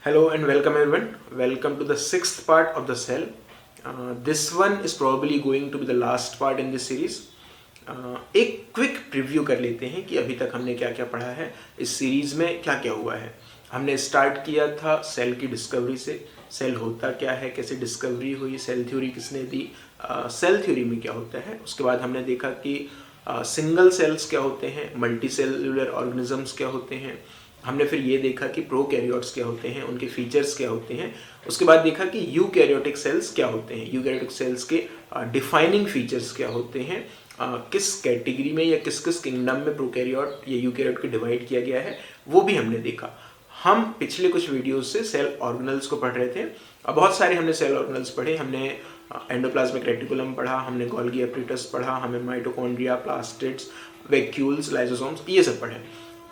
Hello and welcome everyone. Welcome to the sixth part of the cell. This one is probably going to be the last part in this series. एक quick preview कर लेते हैं कि अभी तक हमने क्या क्या पढ़ा है, इस सीरीज में क्या क्या हुआ है। हमने स्टार्ट किया था सेल की डिस्कवरी से, सेल होता क्या है, कैसे डिस्कवरी हुई, सेल थ्योरी किसने दी, सेल थ्योरी में क्या होता है। उसके बाद हमने देखा कि सिंगल सेल्स क्या होते हैं, मल्टी सेलुलर ऑर्गेनिजम्स क्या होते हैं। हमने फिर ये देखा कि प्रोकैरियोट्स क्या होते हैं, उनके फीचर्स क्या होते हैं। उसके बाद देखा कि यूकैरियोटिक सेल्स क्या होते हैं, यूकैरियोटिक सेल्स के डिफाइनिंग फीचर्स क्या होते हैं, किस कैटेगरी में या किस किस किंगडम में प्रोकैरियोट या यूकैरियोट को डिवाइड किया गया है, वो भी हमने देखा। हम पिछले कुछ वीडियोस से सेल ऑर्गेनल्स को पढ़ रहे थे। अब बहुत सारे हमने सेल ऑर्गेनल्स पढ़े। हमने एंडोप्लाज्मिक रेटिकुलम पढ़ा, हमने गोल्गी एपरेटस पढ़ा, हमें माइटोकॉन्ड्रिया, प्लास्टिड्स, वैक्यूल्स, लाइसोसोम्स, ये सब पढ़े।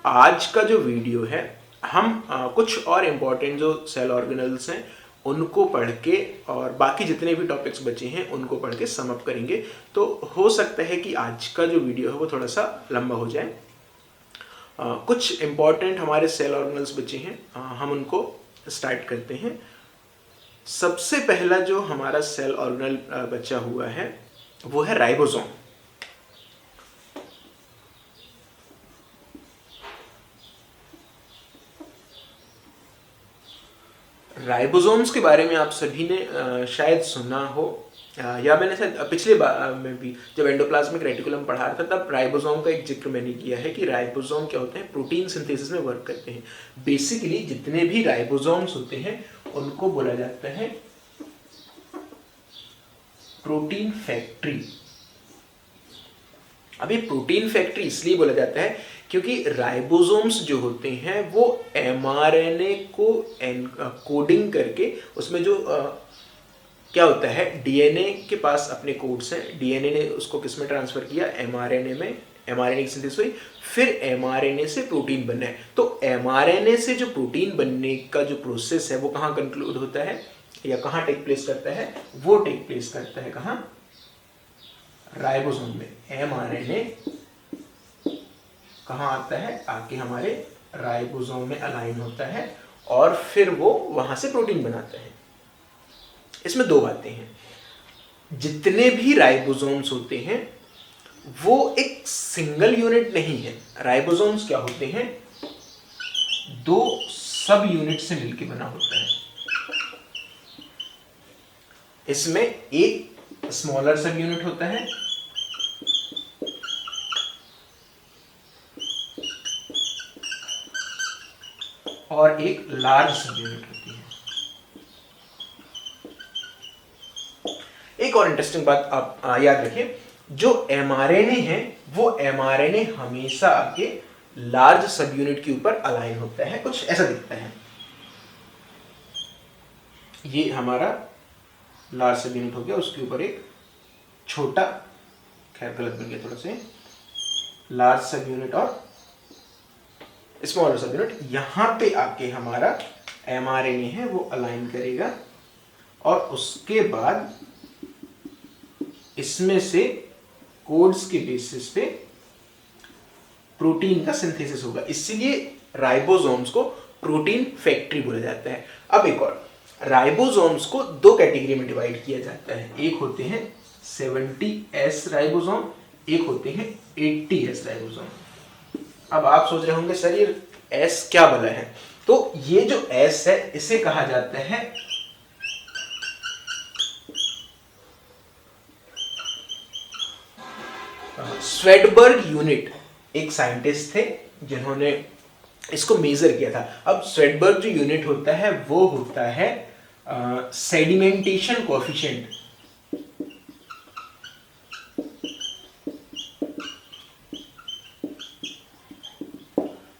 आज का जो वीडियो है हम कुछ और इम्पोर्टेंट जो सेल ऑर्गेनल्स हैं उनको पढ़ के और बाकी जितने भी टॉपिक्स बचे हैं उनको पढ़ के सम अप करेंगे। तो हो सकता है कि आज का जो वीडियो है वो थोड़ा सा लंबा हो जाए। कुछ इम्पोर्टेंट हमारे सेल ऑर्गेनल्स बचे हैं, हम उनको स्टार्ट करते हैं। सबसे पहला जो हमारा सेल ऑर्गेनल बचा हुआ है वो है राइबोसोम। राइबोसोम्स के बारे में आप सभी ने शायद सुना हो, या मैंने शायद पिछले बार में भी जब एंडोप्लाज्मिक रेटिकुलम पढ़ा रहा था तब राइबोसोम का एक जिक्र मैंने किया है कि राइबोसोम क्या होते हैं, प्रोटीन सिंथेसिस में वर्क करते हैं। बेसिकली जितने भी राइबोसोम्स होते हैं उनको बोला जाता है प्रोटीन फैक्ट्री। अभी प्रोटीन फैक्ट्री इसलिए बोला जाता है क्योंकि राइबोसोम्स जो होते हैं वो एमआरएनए को कोडिंग करके उसमें जो क्या होता है, डीएनए के पास अपने कोड्स हैं, डीएनए ने उसको किस में ट्रांसफर किया, एमआरएनए में, एमआरएनए की सिंथेसिस हुई, फिर एमआरएनए से प्रोटीन बनना है। तो एमआरएनए से जो प्रोटीन बनने का जो प्रोसेस है वो कहाँ कंक्लूड होता है या कहाँ टेक प्लेस करता है, वो टेक प्लेस करता है कहाँ, राइबोसोम में। एमआरएनए कहाँ आता है, आके हमारे राइबोसोम में अलाइन होता है और फिर वो वहां से प्रोटीन बनाता है। इसमें दो बातें हैं, जितने भी राइबोसोम्स होते हैं वो एक सिंगल यूनिट नहीं है। राइबोसोम्स क्या होते हैं, दो सब यूनिट से मिलकर बना होता है। इसमें एक स्मॉलर सब यूनिट होता है और एक लार्ज सब यूनिट होती है। एक और इंटरेस्टिंग बात आप याद रखिए, जो एमआरएनए है वो एमआरएनए हमेशा आके लार्ज सब यूनिट के ऊपर अलाइन होता है, कुछ ऐसा दिखता है। ये हमारा लार्ज सब यूनिट हो गया, उसके ऊपर एक छोटा, खैर गलत बन गया थोड़ा से, लार्ज सब यूनिट और स्मॉलर सब यूनिट। यहां पे आके हमारा एमआरएनए है वो अलाइन करेगा और उसके बाद इसमें से कोड्स के बेसिस पे प्रोटीन का सिंथेसिस होगा। इसलिए राइबोसोम्स को प्रोटीन फैक्ट्री बोला जाता है। अब एक और, राइबोसोम्स को दो कैटेगरी में डिवाइड किया जाता है। एक होते हैं 70S राइबोसोम, एक होते हैं 80S राइबोसोम। अब आप सोच रहे होंगे सर ये S क्या वाला है, तो ये जो S है इसे कहा जाता है स्वेडबर्ग यूनिट। एक साइंटिस्ट थे जिन्होंने इसको मेजर किया था। अब स्वेडबर्ग जो यूनिट होता है वो होता है सेडिमेंटेशन कोएफिशिएंट।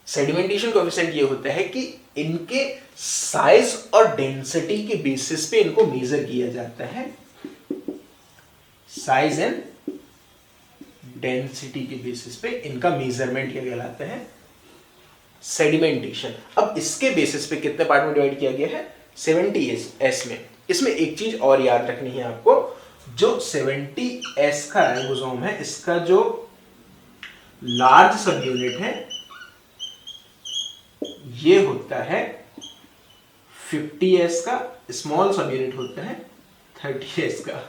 सेडिमेंटेशन कोएफिशिएंट ये होता है कि इनके साइज और डेंसिटी के बेसिस पे इनको मेजर किया जाता है। साइज एंड डेंसिटी के बेसिस पे इनका मेजरमेंट क्या कहलाता है, सेडिमेंटेशन। अब इसके बेसिस पे कितने पार्ट में डिवाइड किया गया है, 70S में। इसमें एक चीज और याद रखनी है आपको, जो 70S का राइबोसोम है इसका जो लार्ज सब यूनिट है ये होता है 50s का स्मॉल सब यूनिट होता है 30s का।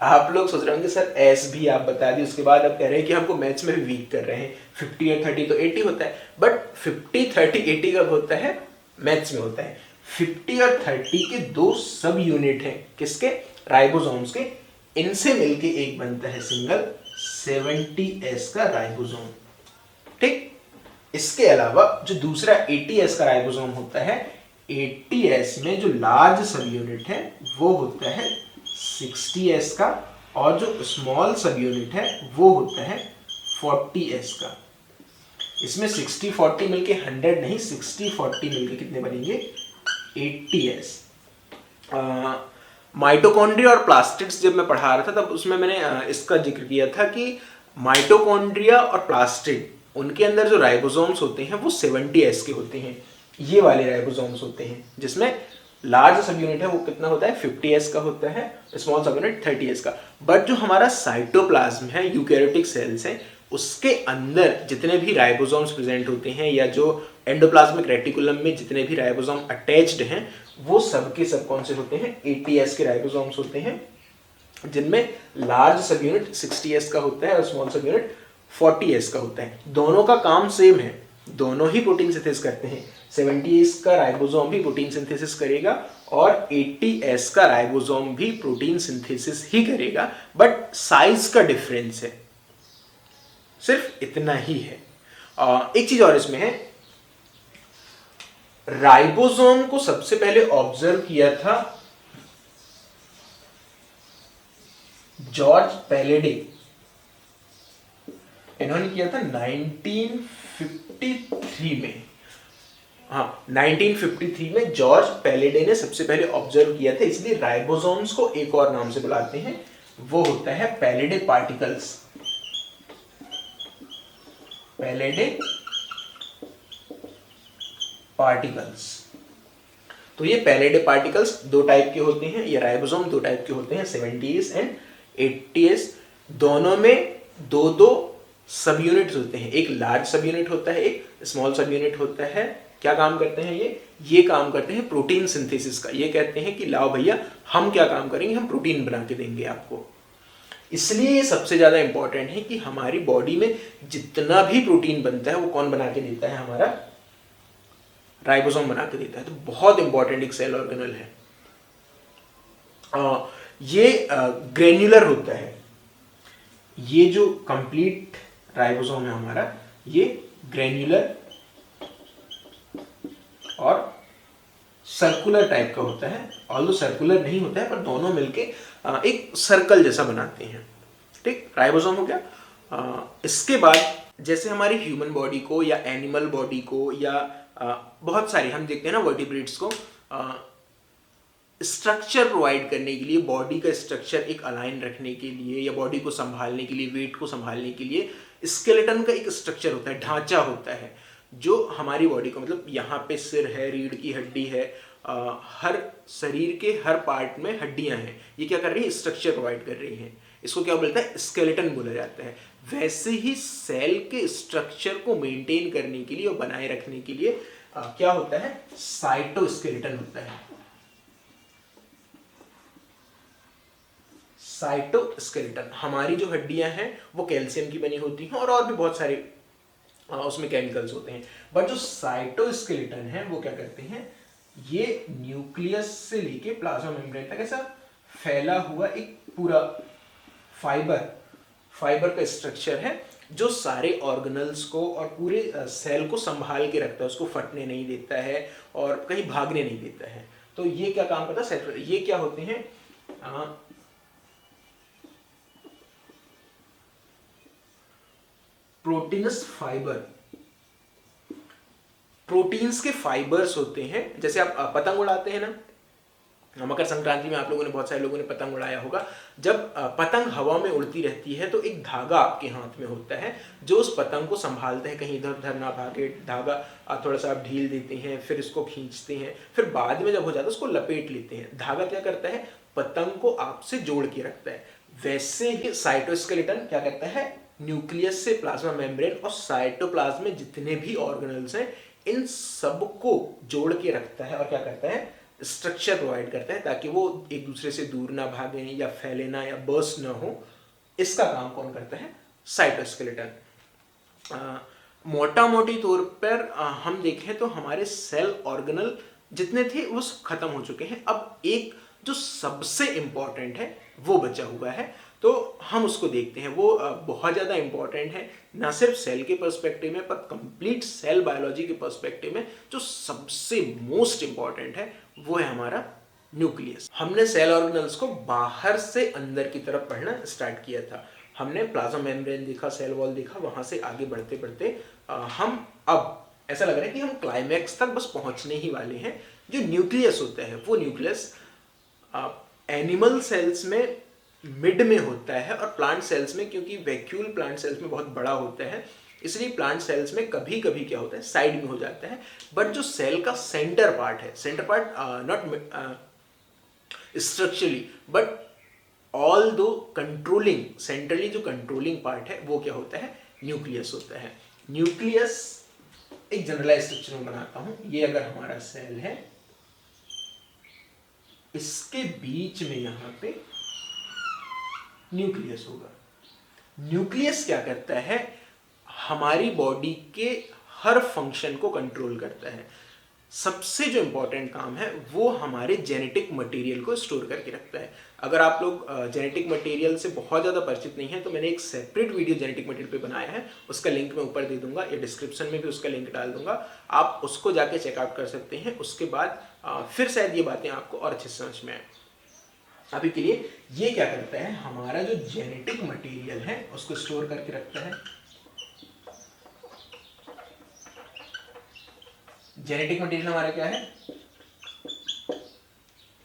आप लोग सोच रहे होंगे सर एस भी आप बता दी, उसके बाद आप कह रहे हैं कि हमको मैथ्स में भी वीक कर रहे हैं। 50 और 30 तो 80 होता है, बट 50 30 80 कब होता है? मैथ्स में होता है। 50 और 30 के दो सब यूनिट हैं, किसके? राइबोसोम्स के। इनसे मिलके एक बनता है सिंगल 70s का राइबोसोम। ठीक। इसके अलावा जो दूसरा 80s का राइबोसोम होता है, 80s में जो लार्ज सब यूनिट है वो होता है 60s का, और जो स्मॉल सब यूनिट है वो होता है 40s का। इसमें 60-40 मिलके 100 नहीं, 60-40 मिलके कितने बनेंगे? 80s। माइटोकॉन्ड्रिया और प्लास्टिड्स जब मैं पढ़ा रहा था तब उसमें मैंने इसका जिक्र किया था कि माइटोकॉन्ड्रिया और प्लास्टिड, उनके अंदर जो राइबोसोम्स होते हैं वो 70s के होते हैं। ये वाले राइबोसोम्स होते हैं जिसमें लार्ज सब यूनिट है वो कितना होता है? 50s का होता है, स्मॉल सब यूनिट 30s का। बट जो हमारा साइटोप्लाज्म है, यूकैरियोटिक सेल्स हैं, उसके अंदर जितने भी राइबोसोम्स प्रेजेंट होते हैं या जो एंडोप्लाज्मिक रेटिकुलम में जितने भी राइबोसोम अटैच्ड हैं वो सब के सब कौन से होते हैं? 80s के राइबोसोम्स होते हैं, जिनमें लार्ज सब यूनिट 60s का होता है और स्मॉल सब यूनिट 40s का होता है। दोनों का काम सेम है, दोनों ही प्रोटीन सिंथेसिस करते हैं। 70s का राइबोसोम भी प्रोटीन सिंथेसिस करेगा और 80s का राइबोसोम भी प्रोटीन सिंथेसिस ही करेगा, बट साइज का डिफरेंस है, सिर्फ इतना ही है। एक चीज और इसमें है, राइबोसोम को सबसे पहले ऑब्जर्व किया था जॉर्ज पैलेडे। इन्होंने किया था 1953 में। हाँ, 1953 में जॉर्ज पैलेडे ने सबसे पहले ऑब्जर्व किया था, इसलिए राइबोसोम्स को एक और नाम से बुलाते हैं, वो होता है पैलेडे पार्टिकल्स। पैलेडे पार्टिकल्स। तो ये पैलेडे पार्टिकल्स दो टाइप के होते हैं, ये राइबोसोम दो टाइप के होते हैं, 70s एंड 80s। दोनों में दो दो सब यूनिट्स होते हैं, एक लार्ज सब यूनिट होता है, एक स्मॉल सब यूनिट होता है। क्या काम करते हैं ये काम करते हैं प्रोटीन सिंथेसिस का। ये कहते हैं कि लाओ भैया हम क्या काम करेंगे, हम प्रोटीन बना के देंगे आपको। इसलिए ये सबसे ज्यादा इंपॉर्टेंट है कि हमारी बॉडी में जितना भी प्रोटीन बनता है वो कौन बना के देता है? हमारा राइबोसोम बना के देता है। तो बहुत इंपॉर्टेंट एक सेल ऑर्गेनल है। ये ग्रेन्युलर होता है। ये जो कंप्लीट राइबोसोम है हमारा, ये ग्रेन्युलर और सर्कुलर टाइप का होता है। ऑल्दो सर्कुलर नहीं होता है, पर दोनों मिलके एक सर्कल जैसा बनाते हैं। ठीक, राइबोसोम हो गया। इसके बाद जैसे हमारी ह्यूमन बॉडी को या एनिमल बॉडी को या बहुत सारी हम देखते हैं ना वर्टिब्रेट्स को, स्ट्रक्चर प्रोवाइड करने के लिए, बॉडी का स्ट्रक्चर एक अलाइन रखने के लिए या बॉडी को संभालने के लिए, वेट को संभालने के लिए स्केलेटन का एक स्ट्रक्चर होता है, ढांचा होता है, जो हमारी बॉडी को, मतलब यहाँ पे सिर है, रीढ़ की हड्डी है, हर शरीर के हर पार्ट में हड्डियां हैं, ये क्या कर रही है? स्ट्रक्चर प्रोवाइड कर रही हैं। इसको क्या बोलता है? स्केलेटन बोला जाता है। वैसे ही सेल के स्ट्रक्चर को मेंटेन करने के लिए और बनाए रखने के लिए क्या होता है? साइटोस्केलेटन होता है। साइटोस्केलेटन, हमारी जो हड्डियां हैं वो कैल्शियम की बनी होती हैं और भी बहुत सारे उसमें केमिकल्स होते हैं। बट जो साइटोस्केलेटन है वो क्या करते हैं? ये न्यूक्लियस से लेके प्लाज्मा मेम्ब्रेन तक ऐसा फैला हुआ एक पूरा फाइबर का स्ट्रक्चर है, जो सारे ऑर्गेनल्स को और पूरे सेल को संभाल के रखता है, उसको फटने नहीं देता है और कहीं भागने नहीं देता है। तो ये क्या काम करता है? ये क्या होते हैं? Proteins fibre. प्रोटीन्स के फाइबर्स होते हैं। जैसे आप पतंग उड़ाते हैं ना, मकर संक्रांति में आप लोगों ने, बहुत सारे लोगों ने पतंग उड़ाया होगा। जब पतंग हवा में उड़ती रहती है तो एक धागा आपके हाथ में होता है जो उस पतंग को संभालता है, कहीं इधर उधर ना भागे। धागा थोड़ा सा आप ढील देते हैं, फिर इसको खींचते हैं, फिर बाद में जब हो जाता है उसको लपेट लेते हैं। धागा क्या करता है? पतंग को आपसे जोड़ के रखता है। वैसे ही साइटोस्केलेटन क्या करता है? न्यूक्लियस से प्लाज्मा मेम्ब्रेन और साइटोप्लाज्म में जितने भी ऑर्गेनल्स हैं इन सबको जोड़ के रखता है और क्या करता है, स्ट्रक्चर प्रोवाइड करता है ताकि वो एक दूसरे से दूर ना भागें या फैले ना या बर्स्ट ना हो। इसका काम कौन करता है, साइटोस्केलेटन। मोटा मोटी तौर पर हम देखें तो हमारे सेल ऑर्गेनल जितने थे वो खत्म हो चुके हैं। अब एक जो सबसे इंपॉर्टेंट है वो बचा हुआ है, तो हम उसको देखते हैं। वो बहुत ज़्यादा इंपॉर्टेंट है, ना सिर्फ सेल के पर्सपेक्टिव में पर कंप्लीट सेल बायोलॉजी के पर्सपेक्टिव में जो सबसे मोस्ट इंपॉर्टेंट है वो है हमारा न्यूक्लियस। हमने सेल ऑर्गेनल्स को बाहर से अंदर की तरफ पढ़ना स्टार्ट किया था। हमने प्लाज्मा मेम्ब्रेन देखा, सेल वॉल देखा, वहां से आगे बढ़ते बढ़ते हम अब ऐसा लग रहा है कि हम क्लाइमैक्स तक बस पहुंचने ही वाले हैं। जो न्यूक्लियस होता है वो न्यूक्लियस एनिमल सेल्स में मिड में होता है और प्लांट सेल्स में, क्योंकि वैक्यूल प्लांट सेल्स में बहुत बड़ा होता है इसलिए प्लांट सेल्स में कभी कभी क्या होता है साइड में हो जाता है। बट जो सेल का सेंटर पार्ट है, centre part not structurally but all दो कंट्रोलिंग, सेंट्रली जो कंट्रोलिंग पार्ट है वो क्या होता है, न्यूक्लियस होता है। न्यूक्लियस एक जनरलाइज स्ट्रक्चर में बनाता हूं। ये अगर हमारा सेल है, इसके बीच में यहां पे न्यूक्लियस होगा। न्यूक्लियस क्या करता है, हमारी बॉडी के हर फंक्शन को कंट्रोल करता है। सबसे जो इंपॉर्टेंट काम है वो हमारे जेनेटिक मटेरियल को स्टोर करके रखता है। अगर आप लोग जेनेटिक मटेरियल से बहुत ज़्यादा परिचित नहीं है तो मैंने एक सेपरेट वीडियो जेनेटिक मटेरियल पे बनाया है, उसका लिंक मैं ऊपर दे दूंगा या डिस्क्रिप्शन में भी उसका लिंक डाल दूंगा, आप उसको जाके चेकआउट कर सकते हैं। उसके बाद फिर शायद ये बातें आपको और अच्छे से समझ में आए। अभी के लिए ये क्या करता है, हमारा जो जेनेटिक मटेरियल है उसको स्टोर करके रखता है। जेनेटिक मटेरियल हमारा क्या है,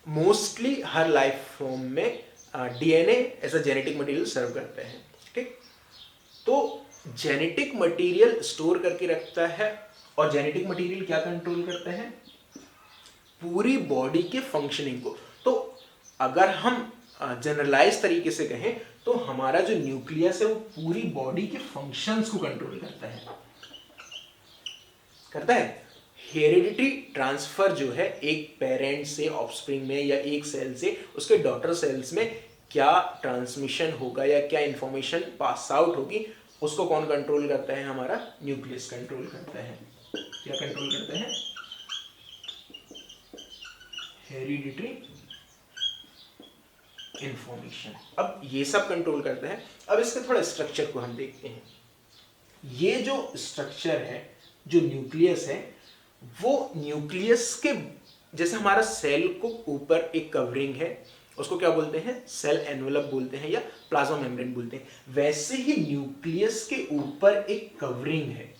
मोस्टली हर लाइफ फॉर्म में DNA as a genetic material serve करते हैं। ठीक, तो जेनेटिक मटेरियल स्टोर करके रखता है और जेनेटिक मटेरियल क्या कंट्रोल करता है, पूरी बॉडी के फंक्शनिंग को। तो अगर हम जनरलाइज तरीके से कहें तो हमारा जो न्यूक्लियस है वो पूरी बॉडी के फंक्शंस को कंट्रोल करता है। हेरिडिटी ट्रांसफर जो है एक पेरेंट से ऑफस्प्रिंग में या एक सेल से उसके डॉटर सेल्स में क्या ट्रांसमिशन होगा या क्या इंफॉर्मेशन पास आउट होगी, उसको कौन कंट्रोल करता है, हमारा न्यूक्लियस कंट्रोल करता है। क्या कंट्रोल करता है, हेरिडिटरी इंफॉर्मेशन। अब ये सब कंट्रोल करता है। अब इसके थोड़ा स्ट्रक्चर को हम देखते हैं। ये जो स्ट्रक्चर है, जो न्यूक्लियस है, वो न्यूक्लियस के जैसे हमारा सेल को ऊपर एक कवरिंग है, उसको क्या बोलते हैं, सेल एनवेलप बोलते हैं या प्लाज्मा मेम्ब्रेन बोलते हैं, वैसे ही न्यूक्लियस के ऊपर एक कवरिंग है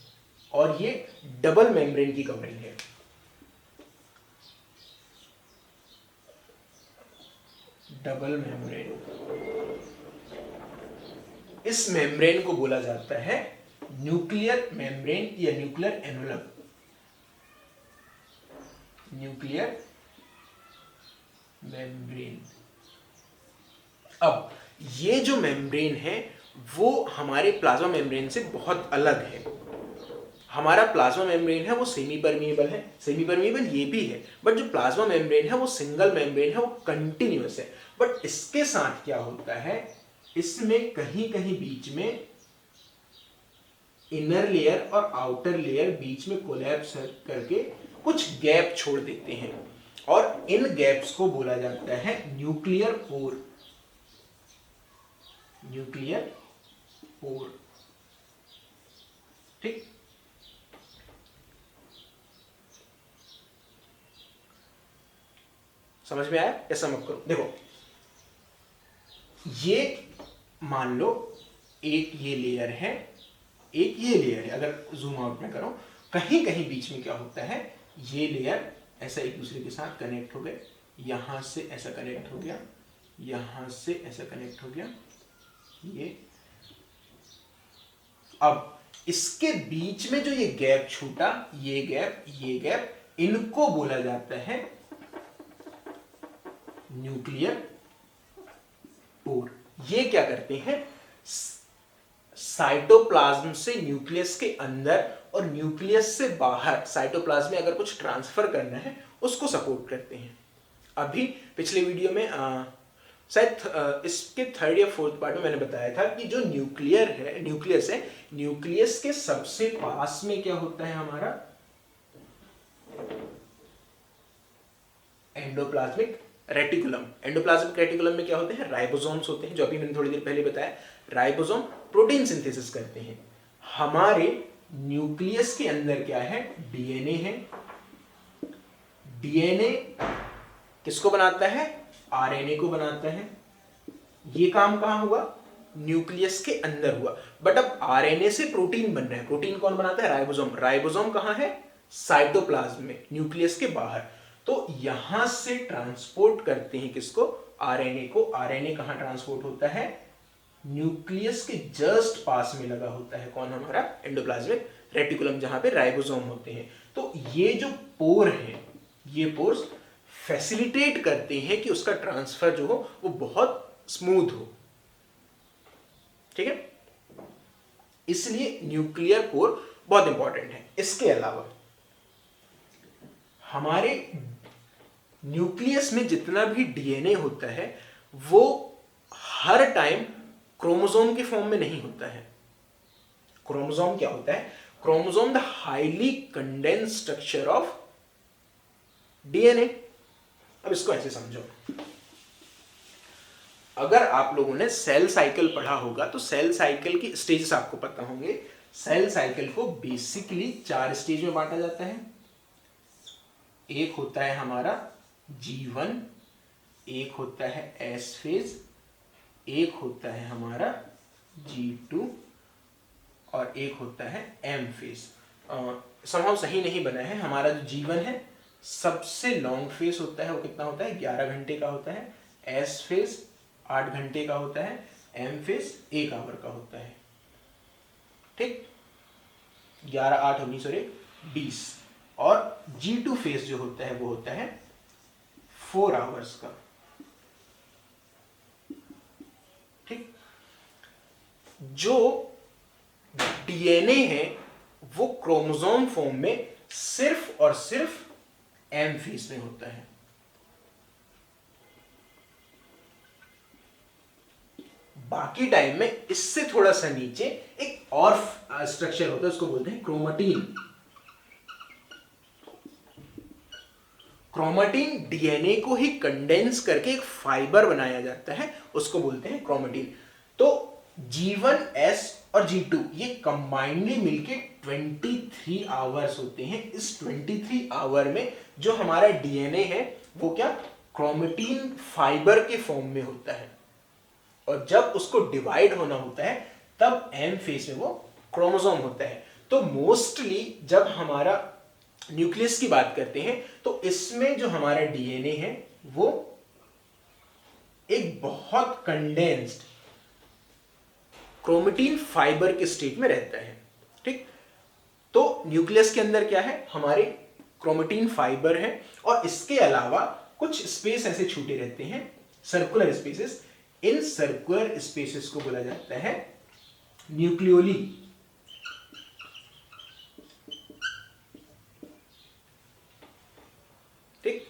और ये डबल मेम्ब्रेन की कवरिंग है। डबल मेम्ब्रेन, इस मेम्ब्रेन को बोला जाता है न्यूक्लियर मेम्ब्रेन या न्यूक्लियर एनवेलप। Nuclear membrane. अब ये जो मेम्ब्रेन है वो हमारे प्लाज्मा मेम्ब्रेन से बहुत अलग है। हमारा प्लाज्मा मेम्ब्रेन है वो सेमी परमिएबल है, सेमी परमिएबल ये भी है, बट जो प्लाज्मा मेम्ब्रेन है वो सिंगल मेम्ब्रेन है, वो कंटिन्यूअस है। बट इसके साथ क्या होता है, इसमें कहीं कहीं बीच में इनर लेयर और आउटर लेयर बीच में कोलैप्स करके कुछ गैप छोड़ देते हैं और इन गैप्स को बोला जाता है न्यूक्लियर पोर। न्यूक्लियर पोर, ठीक। समझ में आया, ऐसा मत करो। देखो ये मान लो एक ये लेयर है, एक ये लेयर है। अगर जूम आउट में करो, कहीं कहीं बीच में क्या होता है, ये लेयर ऐसा एक दूसरे के साथ कनेक्ट हो गए, यहां से ऐसा कनेक्ट हो गया, यहां से ऐसा कनेक्ट हो गया, ये। अब इसके बीच में जो ये गैप छूटा, ये गैप, इनको बोला जाता है न्यूक्लियर पोर। ये क्या करते हैं, साइटोप्लाज्म से न्यूक्लियस के अंदर और न्यूक्लियस से बाहर साइटोप्लाज्म में अगर कुछ ट्रांसफर करना है उसको सपोर्ट करते हैं। अभी पिछले वीडियो में शायद इसके थर्ड या फोर्थ पार्ट में मैंने बताया था कि जो न्यूक्लियस है, न्यूक्लियस के सबसे पास में क्या होता है हमारा एंडोप्लाज्मिक रेटिकुलम। एंडोप्लाज्मिक रेटिकुलम में क्या होते हैं, राइबोसोम्स होते हैं, जो अभी मैंने थोड़ी देर पहले बताया। राइबोसोम प्रोटीन सिंथेसिस करते हैं। हमारे न्यूक्लियस के अंदर क्या है, डीएनए है। डीएनए किसको बनाता है, आरएनए को बनाता है। ये काम कहां हुआ, न्यूक्लियस के अंदर हुआ। बट अब आरएनए से प्रोटीन बन रहा है। प्रोटीन कौन बनाता है, राइबोसोम। राइबोसोम कहां है, साइटोप्लाज्म में, न्यूक्लियस के बाहर। तो यहां से ट्रांसपोर्ट करते हैं किसको, आरएनए को। आरएनए कहां ट्रांसपोर्ट होता है, न्यूक्लियस के जस्ट पास में लगा होता है कौन, हमारा एंडोप्लाज्मिक रेटिकुलम, जहां पे राइबोसोम होते हैं। तो ये जो पोर है, ये पोर्स फैसिलिटेट करते हैं कि उसका ट्रांसफर जो हो वो बहुत स्मूथ हो। ठीक है, इसलिए न्यूक्लियर पोर बहुत इंपॉर्टेंट है। इसके अलावा हमारे न्यूक्लियस में जितना भी डीएनए होता है वो हर टाइम क्रोमोसोम के फॉर्म में नहीं होता है। क्रोमोसोम क्या होता है, chromosome the highly condense structure of DNA. अब इसको ऐसे समझो, अगर आप लोगों ने सेल साइकिल पढ़ा होगा तो सेल साइकिल की स्टेजेस आपको पता होंगे। सेल साइकिल को बेसिकली 4 स्टेज में बांटा जाता है। एक होता है हमारा G1, एक होता है S फेज, एक होता है हमारा G2 और एक होता है M फेज। समहाउ सही नहीं बना है। हमारा जो G1 है सबसे लॉन्ग फेज होता है, वो कितना होता है, 11 घंटे का होता है। S फेज 8 घंटे का होता है। M फेज 1 आवर का होता है। ठीक, 11 8 19 और 1 20। और G2 फेज जो होता है वो होता है 4 आवर्स का। ठीक, जो डीएनए है वो क्रोमोसोम फॉर्म में सिर्फ और सिर्फ एम फेज में होता है। बाकी टाइम में इससे थोड़ा सा नीचे एक और स्ट्रक्चर होता है, उसको बोलते हैं क्रोमेटिन। क्रोमेटिन डीएनए को ही कंडेंस करके एक फाइबर बनाया जाता है, उसको बोलते हैं क्रोमेटिन। तो G1, S और G2 ये कंबाइंडली मिलके 23 आवर्स होते हैं। इस 23 आवर में जो हमारा डीएनए है वो क्या, क्रोमेटिन फाइबर के फॉर्म में होता है। और जब उसको डिवाइड होना होता है तब एम फेज में वो क्रोमोसोम होता है। तो मोस्टली जब हमारा न्यूक्लियस की बात करते हैं तो इसमें जो हमारा डीएनए है वो एक बहुत कंडेंस्ड क्रोमेटिन फाइबर के स्टेट में रहता है। ठीक, तो न्यूक्लियस के अंदर क्या है, हमारे क्रोमेटिन फाइबर है और इसके अलावा कुछ स्पेस ऐसे छूटे रहते हैं, circular spaces. In circular spaces को बोला जाता है न्यूक्लियोली। ठीक,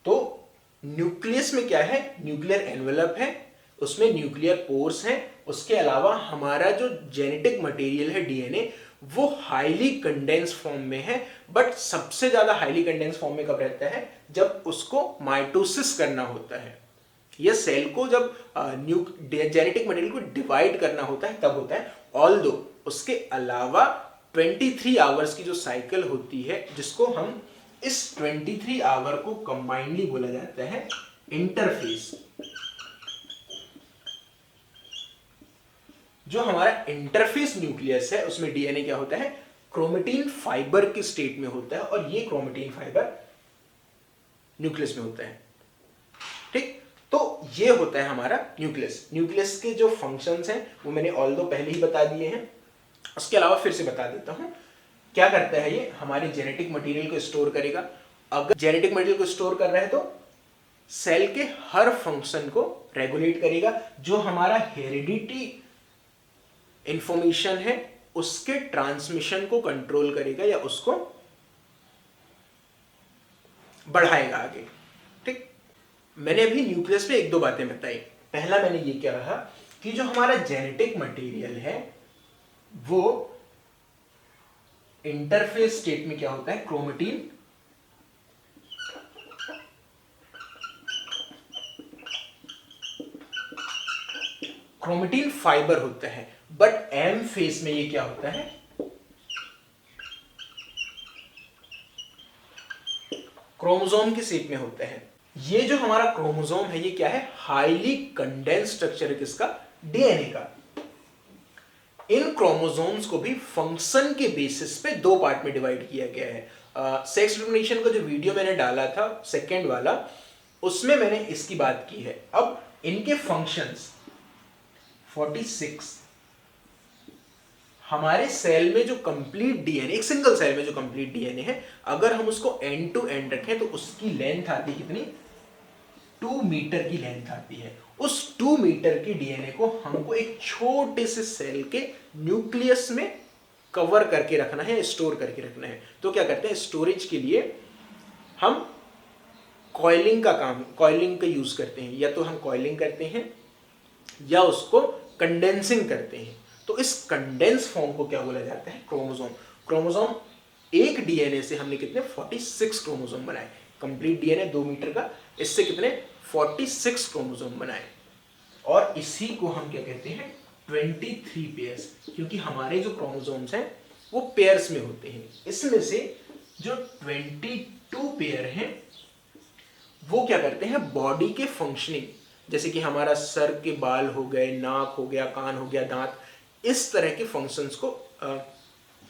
तो न्यूक्लियस में क्या है, न्यूक्लियर एनवेलप है, उसमें न्यूक्लियर पोर्स हैं। उसके अलावा हमारा जो जेनेटिक मटेरियल है डीएनए वो हाईली कंडेंस फॉर्म में है। बट सबसे ज्यादा हाईली कंडेंस फॉर्म में कब रहता है, जब उसको माइटोसिस करना होता है या सेल को जब जेनेटिक मटेरियल को डिवाइड करना होता है तब होता है। ऑल्दो उसके अलावा 23 आवर्स की जो साइकिल होती है, जिसको हम इस 23 आवर को कंबाइंडली बोला जाता है इंटरफेस। जो हमारा इंटरफेस न्यूक्लियस है उसमें डीएनए क्या होता है, क्रोमेटिन फाइबर के स्टेट में होता है और ये क्रोमेटिन फाइबर न्यूक्लियस में होता है। ठीक, तो ये होता है हमारा न्यूक्लियस। न्यूक्लियस के जो फंक्शंस हैं वो मैंने ऑल्दो पहले ही बता दिए हैं, उसके अलावा फिर से बता देता हूं। क्या करता है ये, हमारे जेनेटिक मटेरियल को स्टोर करेगा। अगर जेनेटिक मटेरियल को स्टोर कर रहा है तो सेल के हर फंक्शन को रेगुलेट करेगा। जो हमारा इंफॉर्मेशन है उसके ट्रांसमिशन को कंट्रोल करेगा या उसको बढ़ाएगा आगे। ठीक, मैंने अभी न्यूक्लियस पे एक दो बातें बताई। पहला मैंने ये क्या कहा कि जो हमारा जेनेटिक मटेरियल है वो इंटरफेस स्टेट में क्या होता है, क्रोमेटिन क्रोमेटिन फाइबर होता है, बट एम फेस में ये क्या होता है, क्रोमोसोम के शेप में होता है। ये जो हमारा क्रोमोसोम है ये क्या है, हाईली कंडेंस स्ट्रक्चर है किसका, डीएनए का। इन क्रोमोसोम्स को भी फंक्शन के बेसिस पे दो पार्ट में डिवाइड किया गया है। सेक्स डिस्क्रिमिनेशन का जो वीडियो मैंने डाला था सेकेंड वाला, उसमें मैंने इसकी बात की है। अब इनके फंक्शंस 46 हमारे सेल में जो कंप्लीट डीएनए, एक सिंगल सेल में जो कंप्लीट डीएनए है, अगर हम उसको एंड टू एंड रखें तो उसकी लेंथ आती है कितनी, 2 मीटर की लेंथ आती है। उस 2 मीटर की डीएनए को हमको एक छोटे से सेल के न्यूक्लियस में कवर करके रखना है, स्टोर करके रखना है। तो क्या करते हैं, स्टोरेज के लिए हम कॉइलिंग का यूज करते हैं। या तो हम कॉइलिंग करते हैं या उसको कंडेंसिंग करते हैं। तो इस कंडेंस फॉर्म को क्या बोला जाता है, क्रोमोसोम। क्रोमोसोम एक डीएनए से हमने कितने 46 क्रोमोसोम बनाए। कंप्लीट डीएनए 2 मीटर का, इससे कितने 46 क्रोमोसोम बनाए। और इसी को हम क्या कहते हैं, 23 पेयर्स, क्योंकि हमारे जो क्रोमोसोम्स हैं वो पेयर्स में होते हैं। इसमें से जो 22 पेयर हैं वो क्या करते हैं, बॉडी के फंक्शनिंग, जैसे कि हमारा सर के बाल हो गए, नाक हो गया, कान हो गया, दांत, इस तरह के फंक्शंस को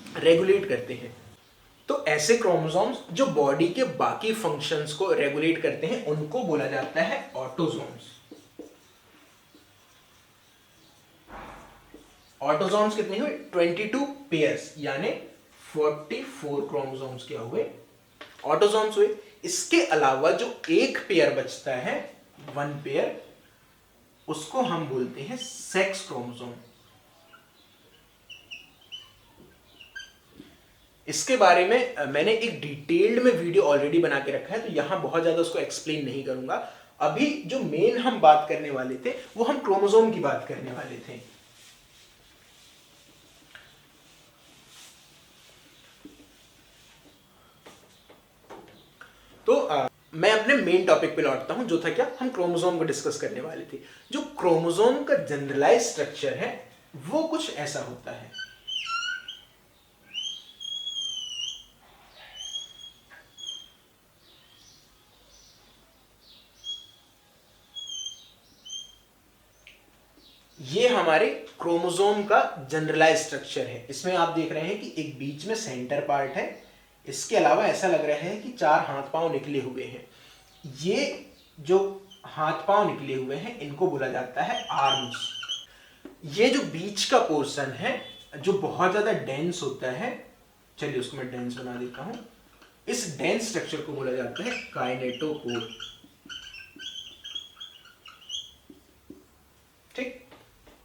रेगुलेट करते हैं। तो ऐसे क्रोमोसोम्स जो बॉडी के बाकी फंक्शंस को रेगुलेट करते हैं उनको बोला जाता है ऑटोसोम्स। ऑटोसोम्स कितने हुए, 22 पेयर्स, यानी 44 क्रोमोसोम्स क्या हुए, ऑटोसोम्स हुए। इसके अलावा जो एक पेयर बचता है, 1 पेयर, उसको हम बोलते हैं सेक्स क्रोमोसोम। इसके बारे में मैंने एक डिटेल्ड में वीडियो ऑलरेडी बना के रखा है, तो यहां बहुत ज्यादा उसको एक्सप्लेन नहीं करूंगा। अभी जो मेन हम बात करने वाले थे वो हम क्रोमोसोम की बात करने वाले थे। तो मैं अपने मेन टॉपिक पे लौटता हूं, जो था क्या, हम क्रोमोसोम को डिस्कस करने वाले थे। जो क्रोमोसोम का जनरलाइज स्ट्रक्चर है वो कुछ ऐसा होता है। ये हमारे क्रोमोसोम का जनरलाइज स्ट्रक्चर है। इसमें आप देख रहे हैं कि एक बीच में सेंटर पार्ट है, इसके अलावा ऐसा लग रहा है कि 4 हाथ पांव निकले हुए हैं। ये जो हाथ पांव निकले हुए हैं इनको बोला जाता है आर्म्स। ये जो बीच का पोर्शन है जो बहुत ज्यादा डेंस होता है, चलिए उसको मैं डेंस बना देता हूं, इस डेंस स्ट्रक्चर को बोला जाता है काइनेटोकोर। ठीक,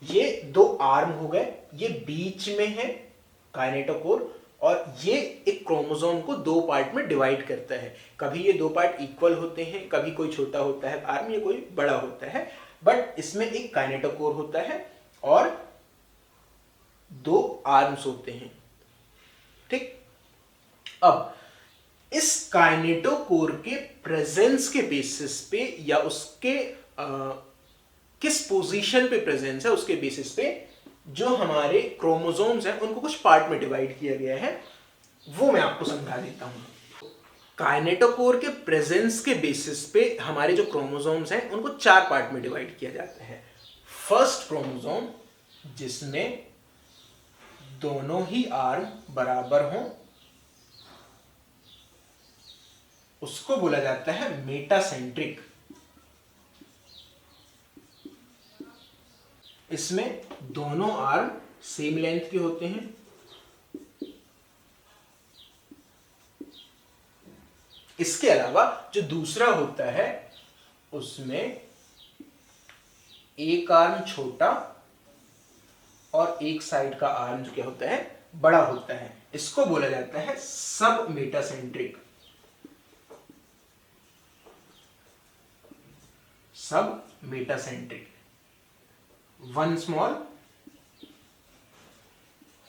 ये 2 आर्म हो गए, ये बीच में है काइनेटोकोर, और ये एक क्रोमोसोम को 2 पार्ट में डिवाइड करता है। कभी ये 2 पार्ट इक्वल होते हैं, कभी कोई छोटा होता है आर्म, ये कोई बड़ा होता है, बट इसमें एक काइनेटोकोर होता है और 2 आर्म्स होते हैं। ठीक, अब इस काइनेटोकोर के प्रेजेंस के बेसिस पे या उसके किस पोजीशन पे प्रेजेंस है उसके बेसिस पे जो हमारे क्रोमोसोम्स हैं उनको कुछ पार्ट में डिवाइड किया गया है, वो मैं आपको समझा देता हूं। काइनेटोकोर के प्रेजेंस के बेसिस पे हमारे जो क्रोमोसोम्स हैं उनको 4 पार्ट में डिवाइड किया जाता है। फर्स्ट क्रोमोसोम, जिसमें दोनों ही आर्म बराबर हों, उसको बोला जाता है मेटासेंट्रिक। इसमें दोनों आर्म सेम लेंथ के होते हैं। इसके अलावा जो दूसरा होता है उसमें एक आर्म छोटा और एक साइड का आर्म जो क्या होता है, बड़ा होता है। इसको बोला जाता है सब मेटासेंट्रिक। सब metacentric, one small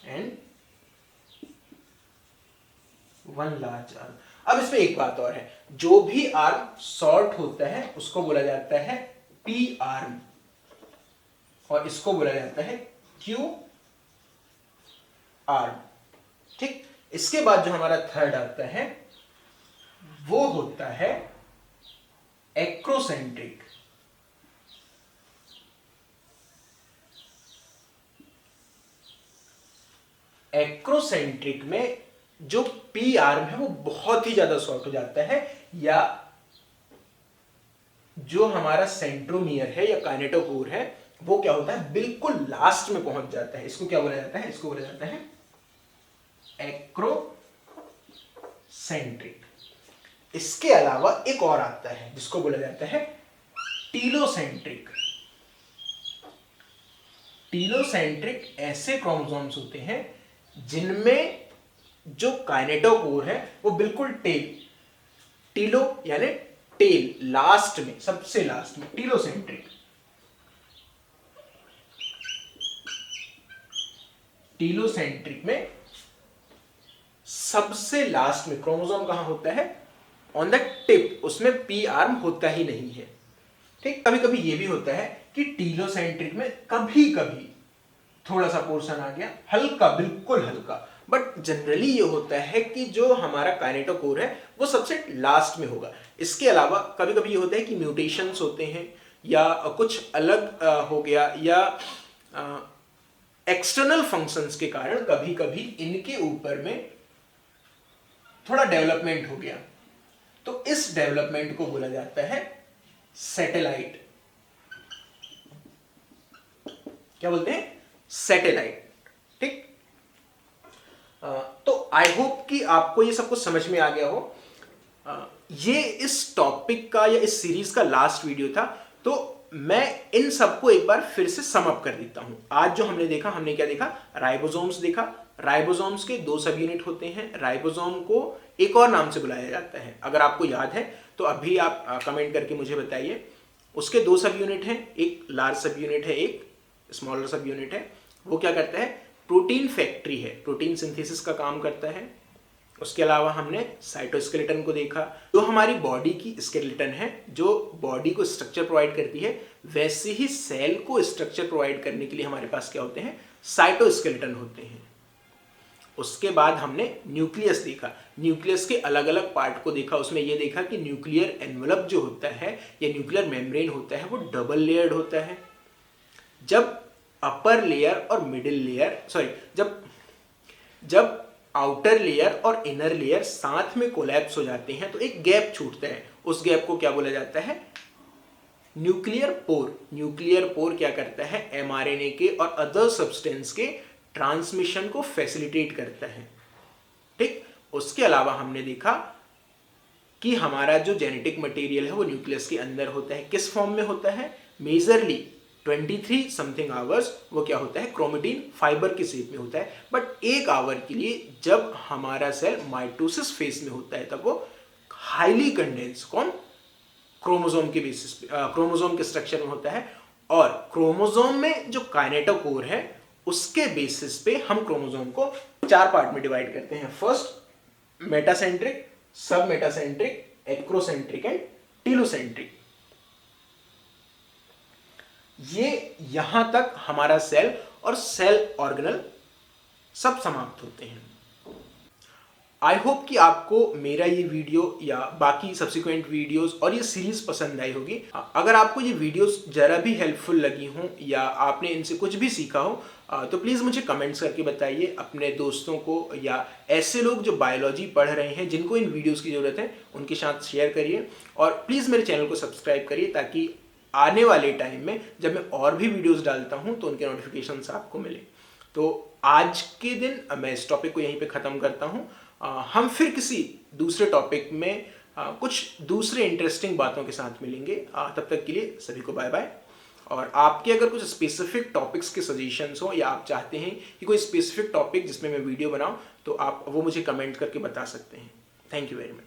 and one large arm. अब इसमें एक बात और है, जो भी आर्म शॉर्ट होता है उसको बोला जाता है पी आर्म, और इसको बोला जाता है क्यू आर्म। ठीक, इसके बाद जो हमारा थर्ड आता है वो होता है एक्रोसेंट्रिक। एक्रोसेंट्रिक में जो पी आर्म है वो बहुत ही ज्यादा शॉर्ट हो जाता है, या जो हमारा सेंट्रोमियर है या काइनेटोकोर है वो क्या होता है, बिल्कुल लास्ट में पहुंच जाता है। इसको क्या बोला जाता है, इसको बोला जाता है एक्रोसेंट्रिक। इसके अलावा एक और आता है जिसको बोला जाता है टीलोसेंट्रिक। टीलोसेंट्रिक ऐसे क्रोमोसोम्स होते हैं जिनमें जो काइनेटोकोर है वो बिल्कुल टीलो यानी टेल, लास्ट में, सबसे लास्ट में, टीलोसेंट्रिक। टीलोसेंट्रिक में सबसे लास्ट में क्रोमोसोम कहां होता है, ऑन द टिप, उसमें पी आर्म होता ही नहीं है। ठीक, कभी कभी ये भी होता है कि टीलोसेंट्रिक में कभी कभी थोड़ा सा पोर्शन आ गया, हल्का, बिल्कुल हल्का, बट जनरली ये होता है कि जो हमारा काइनेटोकोर है वो सबसे लास्ट में होगा। इसके अलावा कभी कभी ये होता है कि म्यूटेशंस होते हैं या कुछ अलग हो गया, या एक्सटर्नल फंक्शंस के कारण कभी कभी इनके ऊपर में थोड़ा डेवलपमेंट हो गया, तो इस डेवलपमेंट को बोला जाता है सैटेलाइट। क्या बोलते हैं, सैटेलाइट। ठीक, तो आई होप कि आपको ये सब कुछ समझ में आ गया हो। ये इस टॉपिक का या इस सीरीज का लास्ट वीडियो था, तो मैं इन सबको एक बार फिर से सम अप कर देता हूं। आज जो हमने देखा, हमने क्या देखा, राइबोसोम्स देखा। राइबोसोम्स के 2 सब यूनिट होते हैं। राइबोसोम को एक और नाम से बुलाया जाता है, अगर आपको याद है तो अभी आप कमेंट करके मुझे बताइए। उसके 2 सब यूनिट हैं, एक लार्ज सब यूनिट है, एक स्मॉलर सब यूनिट है। वो क्या करता है, प्रोटीन फैक्ट्री है, प्रोटीन सिंथेसिस का काम करता है। उसके अलावा हमने साइटोस्केलेटन को देखा, जो हमारी बॉडी की स्केलेटन है, जो बॉडी को स्ट्रक्चर प्रोवाइड करती है, वैसे ही सेल को स्ट्रक्चर प्रोवाइड करने के लिए हमारे पास क्या होते हैं, साइटोस्केलेटन होते हैं। उसके बाद हमने न्यूक्लियस देखा, न्यूक्लियस के अलग अलग पार्ट को देखा। उसमें यह देखा कि न्यूक्लियर एनवलप जो होता है या न्यूक्लियर मेम्ब्रेन होता है वो डबल लेयर्ड होता है। जब अपर लेयर और मिडिल लेयर, सॉरी, जब आउटर लेयर और इनर लेयर साथ में कोलैप्स हो जाते हैं तो एक गैप छूटता है। उस गैप को क्या बोला जाता है, न्यूक्लियर पोर। न्यूक्लियर पोर क्या करता है, एमआरएनए के और अदर सब्सटेंस के ट्रांसमिशन को फैसिलिटेट करता है। ठीक, उसके अलावा हमने देखा कि हमारा जो जेनेटिक मटेरियल है वो न्यूक्लियस के अंदर होता है। किस फॉर्म में होता है, मेजरली 23 समथिंग आवर्स वो क्या होता है, क्रोमेटिन फाइबर के शेप में होता है। बट 1 आवर के लिए जब हमारा सेल माइटोसिस फेज में होता है तब वो हाईली कंडेंस, कौन, क्रोमोसोम के बेसिस पे, क्रोमोसोम के स्ट्रक्चर में होता है। और क्रोमोसोम में जो काइनेटोकोर है उसके बेसिस पे हम क्रोमोसोम को 4 पार्ट में डिवाइड करते हैं। फर्स्ट मेटासेंट्रिक, सब मेटासेंट्रिक, एक्रोसेंट्रिक एंड टीलोसेंट्रिक। ये यहां तक हमारा सेल और सेल ऑर्गेनल सब समाप्त होते हैं। आई होप कि आपको मेरा ये वीडियो या बाकी सब्सिक्वेंट वीडियोस और ये सीरीज पसंद आई होगी। अगर आपको ये वीडियोस जरा भी हेल्पफुल लगी हों या आपने इनसे कुछ भी सीखा हो तो प्लीज़ मुझे कमेंट्स करके बताइए। अपने दोस्तों को या ऐसे लोग जो बायोलॉजी पढ़ रहे हैं जिनको इन वीडियोस की ज़रूरत है उनके साथ शेयर करिए। और प्लीज़ मेरे चैनल को सब्सक्राइब करिए ताकि आने वाले टाइम में जब मैं और भी वीडियोस डालता हूं तो उनके नोटिफिकेशंस आपको मिले। तो आज के दिन मैं इस टॉपिक को यहीं पे ख़त्म करता हूं। हम फिर किसी दूसरे टॉपिक में कुछ दूसरे इंटरेस्टिंग बातों के साथ मिलेंगे। तब तक के लिए सभी को बाय बाय। और आपके अगर कुछ स्पेसिफिक टॉपिक्स के सजेशंस हो या आप चाहते हैं कि कोई स्पेसिफिक टॉपिक जिसमें मैं वीडियो बनाऊं, तो आप वो मुझे कमेंट करके बता सकते हैं। Thank you very much.